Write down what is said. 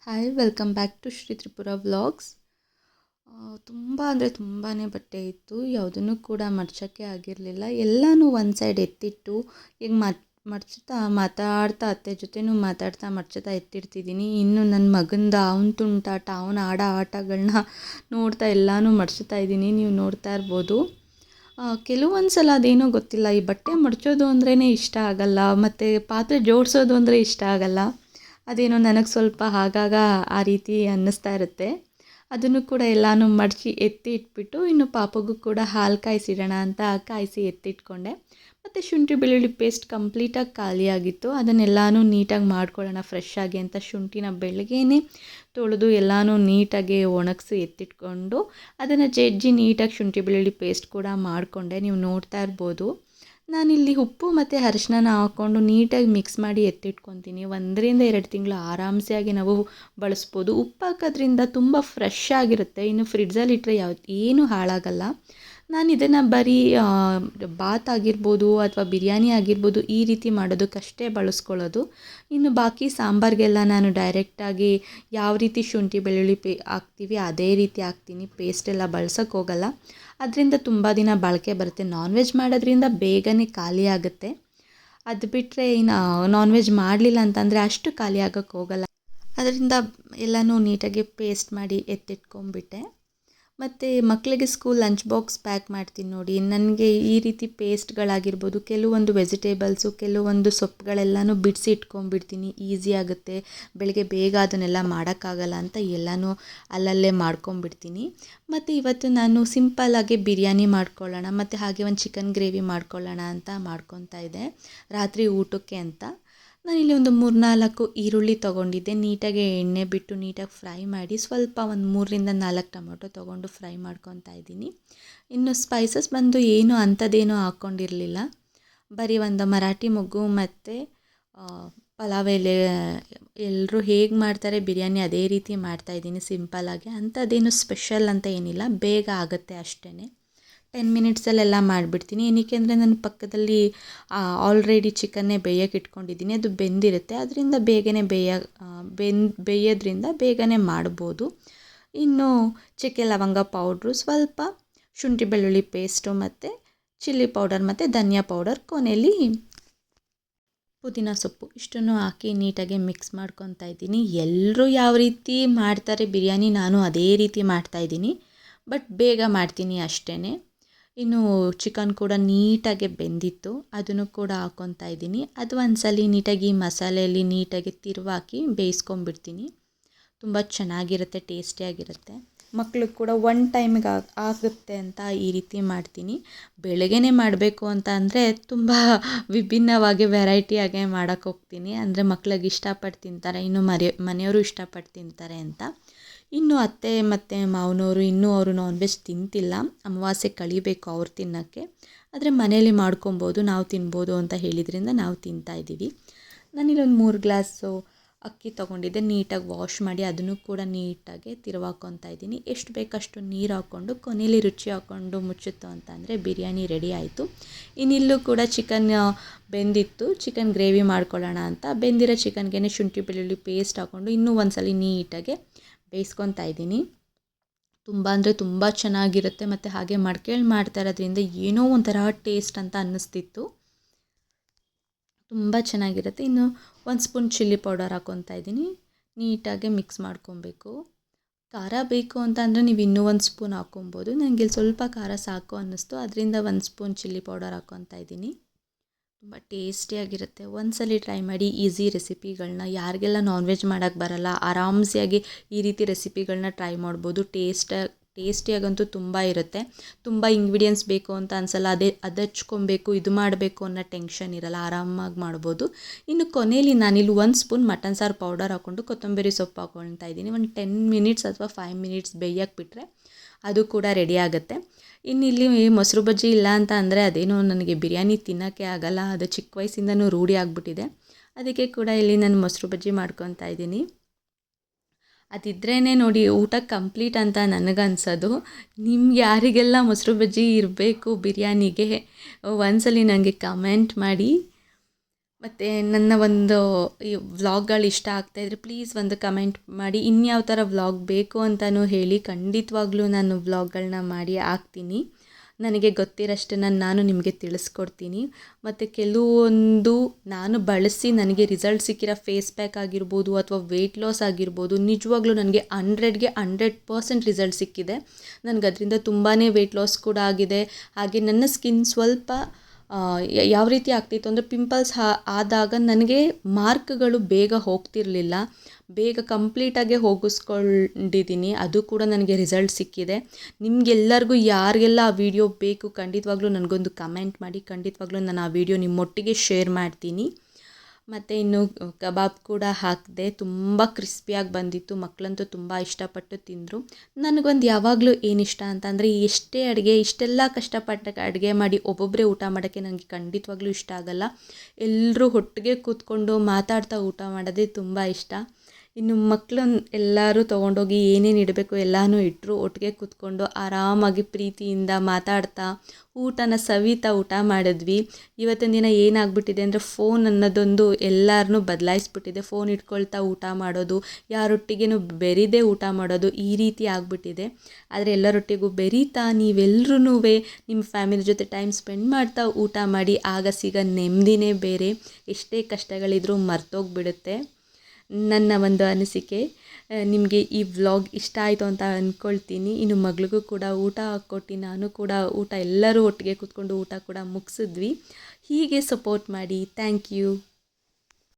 Hi welcome back to Shri Tripura vlogs. ತುಂಬ ಅಂದರೆ ತುಂಬಾ ಬಟ್ಟೆ ಇತ್ತು, ಯಾವುದನ್ನು ಕೂಡ ಮಡ್ಚೋಕ್ಕೆ ಆಗಿರಲಿಲ್ಲ. ಎಲ್ಲನೂ ಒಂದು ಸೈಡ್ ಎತ್ತಿಟ್ಟು ಈಗ ಮಾತಾಡ್ತಾ ಅತ್ತೆ ಜೊತೆನೂ ಮಡ್ಚುತ್ತಾ ಎತ್ತಿಡ್ತಿದ್ದೀನಿ. ಇನ್ನು ನನ್ನ ಮಗಂದ ಅವನ ತುಂಟಾಟ, ಅವನ ಆಟಗಳನ್ನ ನೋಡ್ತಾ ಎಲ್ಲನೂ ಮಡ್ಚುತ್ತಾ ಇದ್ದೀನಿ. ನೀವು ನೋಡ್ತಾ ಇರ್ಬೋದು. ಕೆಲವೊಂದು ಸಲ ಅದೇನೋ ಗೊತ್ತಿಲ್ಲ, ಈ ಬಟ್ಟೆ ಮಡ್ಚೋದು ಅಂದ್ರೇ ಇಷ್ಟ ಆಗಲ್ಲ, ಮತ್ತು ಪಾತ್ರೆ ಜೋಡಿಸೋದು ಅಂದರೆ ಇಷ್ಟ ಆಗಲ್ಲ. ಅದೇನೋ ನನಗೆ ಸ್ವಲ್ಪ ಆಗಾಗ ಆ ರೀತಿ ಅನ್ನಿಸ್ತಾ ಇರುತ್ತೆ. ಅದನ್ನು ಕೂಡ ಎಲ್ಲನೂ ಮಡಚಿ ಎತ್ತಿ ಇಟ್ಬಿಟ್ಟು ಇನ್ನು ಪಾಪಗೂ ಕೂಡ ಹಾಲು ಕಾಯಿಸಿಡೋಣ ಅಂತ ಕಾಯಿಸಿ ಎತ್ತಿಟ್ಕೊಂಡೆ. ಮತ್ತು ಶುಂಠಿ ಬೆಳ್ಳುಳ್ಳಿ ಪೇಸ್ಟ್ ಕಂಪ್ಲೀಟಾಗಿ ಖಾಲಿಯಾಗಿತ್ತು. ಅದನ್ನೆಲ್ಲನೂ ನೀಟಾಗಿ ಮಾಡ್ಕೊಳ್ಳೋಣ ಫ್ರೆಶ್ ಆಗಿ ಅಂತ ಶುಂಠಿನ ಬೆಳಗ್ಗೆನೇ ತೊಳೆದು ಎಲ್ಲನೂ ನೀಟಾಗಿ ಒಣಗಿಸಿ ಎತ್ತಿಟ್ಕೊಂಡು ಅದನ್ನು ಜಜ್ಜಿ ನೀಟಾಗಿ ಶುಂಠಿ ಬೆಳ್ಳುಳ್ಳಿ ಪೇಸ್ಟ್ ಕೂಡ ಮಾಡಿಕೊಂಡೆ. ನೀವು ನೋಡ್ತಾ ಇರ್ಬೋದು. ನಾನಿಲ್ಲಿ ಉಪ್ಪು ಮತ್ತು ಅರಿಶಿನ ಹಾಕ್ಕೊಂಡು ನೀಟಾಗಿ ಮಿಕ್ಸ್ ಮಾಡಿ ಎತ್ತಿಟ್ಕೊತೀನಿ. 1-2 ತಿಂಗಳು ಆರಾಮ್ಸೆ ನಾವು ಬಳಸ್ಬೋದು. ಉಪ್ಪು ಹಾಕೋದ್ರಿಂದ ತುಂಬ ಫ್ರೆಶ್ ಆಗಿರುತ್ತೆ. ಇನ್ನು ಫ್ರಿಡ್ಜಲ್ಲಿ ಇಟ್ಟರೆ ಏನೂ ಹಾಳಾಗಲ್ಲ. ನಾನು ಇದನ್ನು ಬರೀ ಬಾತ್ ಆಗಿರ್ಬೋದು ಅಥವಾ ಬಿರಿಯಾನಿ ಆಗಿರ್ಬೋದು ಈ ರೀತಿ ಮಾಡೋದಕ್ಕಷ್ಟೇ ಬಳಸ್ಕೊಳ್ಳೋದು. ಇನ್ನು ಬಾಕಿ ಸಾಂಬಾರಿಗೆಲ್ಲ ನಾನು ಡೈರೆಕ್ಟಾಗಿ ಯಾವ ರೀತಿ ಶುಂಠಿ ಬೆಳ್ಳುಳ್ಳಿ ಹಾಕ್ತೀವಿ ಅದೇ ರೀತಿ ಹಾಕ್ತೀನಿ. ಪೇಸ್ಟೆಲ್ಲ ಬಳಸೋಕ್ಕೆ ಹೋಗಲ್ಲ. ಅದರಿಂದ ತುಂಬ ದಿನ ಬಾಳಿಕೆ ಬರುತ್ತೆ. ನಾನ್ ವೆಜ್ ಮಾಡೋದ್ರಿಂದ ಬೇಗನೆ ಖಾಲಿ ಆಗುತ್ತೆ. ಅದು ಬಿಟ್ಟರೆ ಇನ್ನು ನಾನ್ ವೆಜ್ ಮಾಡಲಿಲ್ಲ ಅಂತಂದರೆ ಅಷ್ಟು ಖಾಲಿ ಆಗೋಕ್ಕೆ ಹೋಗಲ್ಲ. ಅದರಿಂದ ಎಲ್ಲನೂ ನೀಟಾಗಿ ಪೇಸ್ಟ್ ಮಾಡಿ ಎತ್ತಿಟ್ಕೊಂಡ್ಬಿಟ್ಟೆ. ಮತ್ತು ಮಕ್ಕಳಿಗೆ ಸ್ಕೂಲ್ ಲಂಚ್ ಬಾಕ್ಸ್ ಪ್ಯಾಕ್ ಮಾಡ್ತೀನಿ ನೋಡಿ. ನನಗೆ ಈ ರೀತಿ ಪೇಸ್ಟ್ಗಳಾಗಿರ್ಬೋದು, ಕೆಲವೊಂದು ವೆಜಿಟೇಬಲ್ಸು, ಕೆಲವೊಂದು ಸೊಪ್ಪುಗಳೆಲ್ಲನೂ ಬಿಡಿಸಿ ಇಟ್ಕೊಂಡ್ಬಿಡ್ತೀನಿ. ಈಸಿ ಆಗುತ್ತೆ. ಬೆಳಗ್ಗೆ ಬೇಗ ಅದನ್ನೆಲ್ಲ ಮಾಡೋಕ್ಕಾಗಲ್ಲ ಅಂತ ಎಲ್ಲನೂ ಅಲ್ಲಲ್ಲೇ ಮಾಡ್ಕೊಂಬಿಡ್ತೀನಿ. ಮತ್ತು ಇವತ್ತು ನಾನು ಸಿಂಪಲ್ಲಾಗಿ ಬಿರಿಯಾನಿ ಮಾಡ್ಕೊಳ್ಳೋಣ ಮತ್ತು ಹಾಗೆ ಒಂದು ಚಿಕನ್ ಗ್ರೇವಿ ಮಾಡ್ಕೊಳ್ಳೋಣ ಅಂತ ಮಾಡ್ಕೊತಾ ಇದ್ದೆ ರಾತ್ರಿ ಊಟಕ್ಕೆ ಅಂತ. ನಾನಿಲ್ಲಿ ಒಂದು 3-4 ಈರುಳ್ಳಿ ತೊಗೊಂಡಿದ್ದೆ. ನೀಟಾಗಿ ಎಣ್ಣೆ ಬಿಟ್ಟು ನೀಟಾಗಿ ಫ್ರೈ ಮಾಡಿ ಸ್ವಲ್ಪ ಒಂದು 3-4 ಟೊಮೊಟೊ ತೊಗೊಂಡು ಫ್ರೈ ಮಾಡ್ಕೊತಾ ಇದ್ದೀನಿ. ಇನ್ನು ಸ್ಪೈಸಸ್ ಬಂದು ಏನು ಅಂಥದ್ದೇನೂ ಹಾಕ್ಕೊಂಡಿರಲಿಲ್ಲ. ಬರೀ ಒಂದು ಮರಾಠಿ ಮೊಗ್ಗು ಮತ್ತು ಪಲಾವ್ ಎಲೆ. ಎಲ್ಲರೂ ಹೇಗೆ ಮಾಡ್ತಾರೆ ಬಿರಿಯಾನಿ ಅದೇ ರೀತಿ ಮಾಡ್ತಾಯಿದ್ದೀನಿ ಸಿಂಪಲ್ಲಾಗಿ. ಅಂಥದ್ದೇನು ಸ್ಪೆಷಲ್ ಅಂತ ಏನಿಲ್ಲ, ಬೇಗ ಆಗುತ್ತೆ ಅಷ್ಟೇ. 10 ಮಿನಿಟ್ಸಲ್ಲೆಲ್ಲ ಮಾಡಿಬಿಡ್ತೀನಿ. ಏನಕ್ಕೆ ಅಂದರೆ ನನ್ನ ಪಕ್ಕದಲ್ಲಿ ಆಲ್ರೆಡಿ ಚಿಕನ್ನೇ ಬೇಯಕ್ಕೆ ಇಟ್ಕೊಂಡಿದ್ದೀನಿ. ಅದು ಬೆಂದಿರುತ್ತೆ. ಅದರಿಂದ ಬೇಗನೆ ಬೇಯೋದ್ರಿಂದ ಬೇಗನೆ ಮಾಡ್ಬೋದು. ಇನ್ನು ಚಕ್ಕೆ ಲವಂಗ ಪೌಡ್ರು, ಸ್ವಲ್ಪ ಶುಂಠಿ ಬೆಳ್ಳುಳ್ಳಿ ಪೇಸ್ಟು ಮತ್ತು ಚಿಲ್ಲಿ ಪೌಡರ್ ಮತ್ತು ಧನಿಯಾ ಪೌಡರ್, ಕೊನೆಯಲ್ಲಿ ಪುದೀನ ಸೊಪ್ಪು ಇಷ್ಟನ್ನು ಹಾಕಿ ನೀಟಾಗಿ ಮಿಕ್ಸ್ ಮಾಡ್ಕೊತಾ ಇದ್ದೀನಿ. ಎಲ್ಲರೂ ಯಾವ ರೀತಿ ಮಾಡ್ತಾರೆ ಬಿರಿಯಾನಿ ನಾನು ಅದೇ ರೀತಿ ಮಾಡ್ತಾಯಿದ್ದೀನಿ. ಬಟ್ ಬೇಗ ಮಾಡ್ತೀನಿ ಅಷ್ಟೇ. ಇನ್ನು ಚಿಕನ್ ಕೂಡ ನೀಟಾಗಿ ಬೆಂದಿತ್ತು, ಅದನ್ನು ಕೂಡ ಹಾಕ್ಕೊತಾ ಇದ್ದೀನಿ. ಅದು ಒಂದ್ಸಲ ನೀಟಾಗಿ ಮಸಾಲೆಯಲ್ಲಿ ನೀಟಾಗಿ ತಿರುವಾಕಿ ಬೇಯಿಸ್ಕೊಂಬಿಡ್ತೀನಿ. ತುಂಬ ಚೆನ್ನಾಗಿರುತ್ತೆ, ಟೇಸ್ಟಿಯಾಗಿರುತ್ತೆ. ಮಕ್ಳಿಗೆ ಕೂಡ ಒನ್ ಟೈಮಿಗೆ ಆಗುತ್ತೆ ಅಂತ ಈ ರೀತಿ ಮಾಡ್ತೀನಿ. ಬೆಳಗ್ಗೆನೇ ಮಾಡಬೇಕು ಅಂತ ಅಂದರೆ ತುಂಬ ವಿಭಿನ್ನವಾಗಿ ವೆರೈಟಿಯಾಗೆ ಮಾಡೋಕ್ಕೆ ಹೋಗ್ತೀನಿ. ಅಂದರೆ ಮಕ್ಳಿಗೆ ಇಷ್ಟಪಟ್ಟು ತಿಂತಾರೆ, ಇನ್ನು ಮನೆಯವರು ಇಷ್ಟಪಟ್ಟು ತಿಂತಾರೆ ಅಂತ. ಇನ್ನು ಅತ್ತೆ ಮತ್ತು ಮಾವನವರು ಇನ್ನೂ ಅವರು ನಾನ್ ವೆಜ್ ತಿಂತಿಲ್ಲ. ಅಮಾವಾಸ್ಯೆ ಕಳಿಬೇಕು ಅವ್ರು ತಿನ್ನೋಕ್ಕೆ. ಆದರೆ ಮನೇಲಿ ಮಾಡ್ಕೊಬೋದು, ನಾವು ತಿನ್ಬೋದು ಅಂತ ಹೇಳಿದ್ರಿಂದ ನಾವು ತಿಂತಾಯಿದ್ದೀವಿ. ನಾನಿಲ್ಲೊಂದು 3 ಗ್ಲಾಸು ಅಕ್ಕಿ ತೊಗೊಂಡಿದ್ದೆ. ನೀಟಾಗಿ ವಾಶ್ ಮಾಡಿ ಅದನ್ನು ಕೂಡ ನೀಟಾಗಿ ತಿರುವಾಕೊತಾ ಇದ್ದೀನಿ. ಎಷ್ಟು ಬೇಕಷ್ಟು ನೀರು ಹಾಕ್ಕೊಂಡು ಕೊನೆಯಲ್ಲಿ ರುಚಿ ಹಾಕ್ಕೊಂಡು ಮುಚ್ಚಿತ್ತು ಅಂತ ಅಂದರೆ ಬಿರಿಯಾನಿ ರೆಡಿ ಆಯಿತು. ಇನ್ನಿಲ್ಲೂ ಕೂಡ ಚಿಕನ್ ಬೆಂದಿತ್ತು, ಚಿಕನ್ ಗ್ರೇವಿ ಮಾಡ್ಕೊಳ್ಳೋಣ ಅಂತ ಬೆಂದಿರೋ ಚಿಕನ್ಗೆ ಶುಂಠಿ ಬೆಳ್ಳುಳ್ಳಿ ಪೇಸ್ಟ್ ಹಾಕ್ಕೊಂಡು ಇನ್ನೂ ಒಂದ್ಸಲ ನೀಟಾಗಿ ಬೇಯಿಸ್ಕೊತಾ ಇದ್ದೀನಿ. ತುಂಬ ಅಂದರೆ ತುಂಬ ಚೆನ್ನಾಗಿರುತ್ತೆ. ಮತ್ತು ಹಾಗೆ ಮಾಡ್ತಾ ಇರೋದ್ರಿಂದ ಏನೋ ಒಂಥರ ಟೇಸ್ಟ್ ಅಂತ ಅನ್ನಿಸ್ತಿತ್ತು. ತುಂಬ ಚೆನ್ನಾಗಿರುತ್ತೆ. ಇನ್ನು 1 ಸ್ಪೂನ್ ಚಿಲ್ಲಿ ಪೌಡರ್ ಹಾಕ್ಕೊತಾ ಇದ್ದೀನಿ. ನೀಟಾಗಿ ಮಿಕ್ಸ್ ಮಾಡ್ಕೊಬೇಕು. ಖಾರ ಬೇಕು ಅಂತ ಅಂದರೆ ನೀವು ಇನ್ನೂ 1 ಸ್ಪೂನ್ ಹಾಕ್ಕೊಬೋದು. ನನಗೆ ಸ್ವಲ್ಪ ಖಾರ ಸಾಕು ಅನ್ನಿಸ್ತು, ಅದರಿಂದ 1 ಸ್ಪೂನ್ ಚಿಲ್ಲಿ ಪೌಡರ್ ಹಾಕ್ಕೊತಾ ಇದ್ದೀನಿ. ತುಂಬ ಟೇಸ್ಟಿಯಾಗಿರುತ್ತೆ. ಒಂದ್ಸಲ ಟ್ರೈ ಮಾಡಿ ಈಸಿ ರೆಸಿಪಿಗಳನ್ನ. ಯಾರಿಗೆಲ್ಲ ನಾನ್ ವೆಜ್ ಮಾಡೋಕ್ಕೆ ಬರಲ್ಲ ಆರಾಮ್ಸೆಯಾಗಿ ಈ ರೀತಿ ರೆಸಿಪಿಗಳನ್ನ ಟ್ರೈ ಮಾಡ್ಬೋದು. ಟೇಸ್ಟಿಯಾಗಂತೂ ತುಂಬ ಇರುತ್ತೆ. ತುಂಬ ಇಂಗ್ರೀಡಿಯೆಂಟ್ಸ್ ಬೇಕು ಅಂತ ಅನಿಸಲ್ಲ. ಅದು ಹಚ್ಕೊಬೇಕು ಇದು ಮಾಡಬೇಕು ಅನ್ನೋ ಟೆನ್ಷನ್ ಇರಲ್ಲ, ಆರಾಮಾಗಿ ಮಾಡ್ಬೋದು. ಇನ್ನು ಕೊನೆಯಲ್ಲಿ ನಾನಿಲ್ಲಿ 1 ಸ್ಪೂನ್ ಮಟನ್ ಸಾರು ಪೌಡರ್ ಹಾಕ್ಕೊಂಡು ಕೊತ್ತಂಬರಿ ಸೊಪ್ಪು ಹಾಕ್ಕೊಳ್ತಾ ಇದ್ದೀನಿ. ಒಂದು 10 ಮಿನಿಟ್ಸ್ ಅಥವಾ 5 ಮಿನಿಟ್ಸ್ ಬೇಯಕ್ಕೆ ಬಿಟ್ಟರೆ ಅದು ಕೂಡ ರೆಡಿ ಆಗುತ್ತೆ. ಇನ್ನಿಲ್ಲಿ ಮೊಸರು ಬಜ್ಜಿ ಇಲ್ಲ ಅಂತ ಅಂದರೆ ಅದೇನೋ ನನಗೆ ಬಿರಿಯಾನಿ ತಿನ್ನೋಕ್ಕೆ ಆಗಲ್ಲ. ಅದು ಚಿಕ್ಕ ವಯಸ್ಸಿಂದನೂ ರೂಢಿ ಆಗಿಬಿಟ್ಟಿದೆ. ಅದಕ್ಕೆ ಕೂಡ ಇಲ್ಲಿ ನಾನು ಮೊಸರು ಬಜ್ಜಿ ಮಾಡ್ಕೊತಾ ಇದ್ದೀನಿ. ಅದಿದ್ರೇ ನೋಡಿ ಊಟ ಕಂಪ್ಲೀಟ್ ಅಂತ ನನಗನ್ಸೋದು. ನಿಮ್ಗೆ ಯಾರಿಗೆಲ್ಲ ಮೊಸರು ಬಜ್ಜಿ ಇರಬೇಕು ಬಿರಿಯಾನಿಗೆ ಒಂದ್ಸಲ ನನಗೆ ಕಮೆಂಟ್ ಮಾಡಿ. ಮತ್ತು ನನ್ನ ಒಂದು ಈ ವ್ಲಾಗ್ಗಳು ಇಷ್ಟ ಆಗ್ತಾಯಿದ್ರೆ ಪ್ಲೀಸ್ ಒಂದು ಕಮೆಂಟ್ ಮಾಡಿ ಇನ್ಯಾವ ಥರ ವ್ಲಾಗ್ ಬೇಕು ಅಂತಲೂ ಹೇಳಿ. ಖಂಡಿತವಾಗ್ಲೂ ನಾನು ವ್ಲಾಗ್ಗಳನ್ನ ಮಾಡಿ ಹಾಕ್ತೀನಿ. ನನಗೆ ಗೊತ್ತಿರೋಷ್ಟನ್ನು ನಾನು ನಿಮಗೆ ತಿಳಿಸ್ಕೊಡ್ತೀನಿ. ಮತ್ತು ಕೆಲವೊಂದು ನಾನು ಬಳಸಿ ನನಗೆ ರಿಸಲ್ಟ್ ಸಿಕ್ಕಿರೋ ಫೇಸ್ ಪ್ಯಾಕ್ ಆಗಿರ್ಬೋದು ಅಥವಾ ವೆಯ್ಟ್ ಲಾಸ್ ಆಗಿರ್ಬೋದು, ನಿಜವಾಗ್ಲೂ ನನಗೆ 100ಗೆ 100% ರಿಸಲ್ಟ್ ಸಿಕ್ಕಿದೆ. ನನಗೆ ಅದರಿಂದ ತುಂಬಾ ವೆಯ್ಟ್ ಲಾಸ್ ಕೂಡ ಆಗಿದೆ. ಹಾಗೆ ನನ್ನ ಸ್ಕಿನ್ ಸ್ವಲ್ಪ ಯಾವ ರೀತಿ ಆಗ್ತಿತ್ತು ಅಂದರೆ ಪಿಂಪಲ್ಸ್ ಆದಾಗ ನನಗೆ ಮಾರ್ಕ್ಗಳು ಬೇಗ ಹೋಗ್ತಿರಲಿಲ್ಲ. ಬೇಗ ಕಂಪ್ಲೀಟಾಗೆ ಹೋಗಿಸ್ಕೊಂಡಿದ್ದೀನಿ. ಅದು ಕೂಡ ನನಗೆ ರಿಸಲ್ಟ್ ಸಿಕ್ಕಿದೆ. ನಿಮಗೆಲ್ಲರಿಗೂ ಯಾರಿಗೆಲ್ಲ ಆ ವಿಡಿಯೋ ಬೇಕು ಖಂಡಿತವಾಗ್ಲೂ ನನಗೊಂದು ಕಮೆಂಟ್ ಮಾಡಿ. ಖಂಡಿತವಾಗ್ಲೂ ನಾನು ಆ ವಿಡಿಯೋ ನಿಮ್ಮೊಟ್ಟಿಗೆ ಶೇರ್ ಮಾಡ್ತೀನಿ. ಮತ್ತು ಇನ್ನು ಕಬಾಬ್ ಕೂಡ ಹಾಕಿದೆ. ತುಂಬ ಕ್ರಿಸ್ಪಿಯಾಗಿ ಬಂದಿತ್ತು. ಮಕ್ಕಳಂತೂ ತುಂಬ ಇಷ್ಟಪಟ್ಟು ತಿಂದರು. ನನಗೊಂದು ಯಾವಾಗಲೂ ಏನಿಷ್ಟ ಅಂತಂದರೆ ಎಷ್ಟೇ ಅಡುಗೆ ಇಷ್ಟೆಲ್ಲ ಕಷ್ಟಪಟ್ಟು ಅಡುಗೆ ಮಾಡಿ ಒಬ್ಬೊಬ್ಬರೇ ಊಟ ಮಾಡೋಕ್ಕೆ ನನಗೆ ಖಂಡಿತವಾಗ್ಲೂ ಇಷ್ಟ ಆಗೋಲ್ಲ. ಎಲ್ಲರೂ ಒಟ್ಟಿಗೆ ಕೂತ್ಕೊಂಡು ಮಾತಾಡ್ತಾ ಊಟ ಮಾಡೋದೇ ತುಂಬ ಇಷ್ಟ. ಇನ್ನು ಮಕ್ಕಳು ಎಲ್ಲರೂ ತೊಗೊಂಡೋಗಿ ಏನೇನು ಇಡಬೇಕು ಎಲ್ಲನೂ ಇಟ್ಟರು. ಒಟ್ಟಿಗೆ ಕೂತ್ಕೊಂಡು ಆರಾಮಾಗಿ ಪ್ರೀತಿಯಿಂದ ಮಾತಾಡ್ತಾ ಊಟನ ಸವಿತಾ ಊಟ ಮಾಡಿದ್ವಿ. ಇವತ್ತಿನ ದಿನ ಏನಾಗ್ಬಿಟ್ಟಿದೆ ಅಂದರೆ ಫೋನ್ ಅನ್ನೋದೊಂದು ಎಲ್ಲರನ್ನೂ ಬದಲಾಯಿಸ್ಬಿಟ್ಟಿದೆ. ಫೋನ್ ಇಟ್ಕೊಳ್ತಾ ಊಟ ಮಾಡೋದು, ಯಾರೊಟ್ಟಿಗೇನು ಬೆರೀದೇ ಊಟ ಮಾಡೋದು, ಈ ರೀತಿ ಆಗಿಬಿಟ್ಟಿದೆ. ಆದರೆ ಎಲ್ಲರೊಟ್ಟಿಗೂ ಬೆರೀತಾ ನೀವೆಲ್ಲರೂ ನಿಮ್ಮ ಫ್ಯಾಮಿಲಿ ಜೊತೆ ಟೈಮ್ ಸ್ಪೆಂಡ್ ಮಾಡ್ತಾ ಊಟ ಮಾಡಿ. ಆಗ ಸಿಗೋ ನೆಮ್ಮದಿನೇ ಬೇರೆ. ಎಷ್ಟೇ ಕಷ್ಟಗಳಿದ್ರೂ ಮರ್ತೋಗ್ಬಿಡುತ್ತೆ. ನನ್ನ ಒಂದು ಅನಿಸಿಕೆ. ನಿಮಗೆ ಈ ವ್ಲಾಗ್ ಇಷ್ಟ ಆಯಿತು ಅಂತ ಅಂದ್ಕೊಳ್ತೀನಿ. ಇನ್ನು ಮಗಳಿಗೂ ಕೂಡ ಊಟ ಹಾಕ್ಕೊಟ್ಟು ನಾನು ಕೂಡ ಊಟ ಎಲ್ಲರೂ ಒಟ್ಟಿಗೆ ಕೂತ್ಕೊಂಡು ಊಟ ಕೂಡ ಮುಗಿಸಿದ್ವಿ. ಹೀಗೆ ಸಪೋರ್ಟ್ ಮಾಡಿ. Thank you.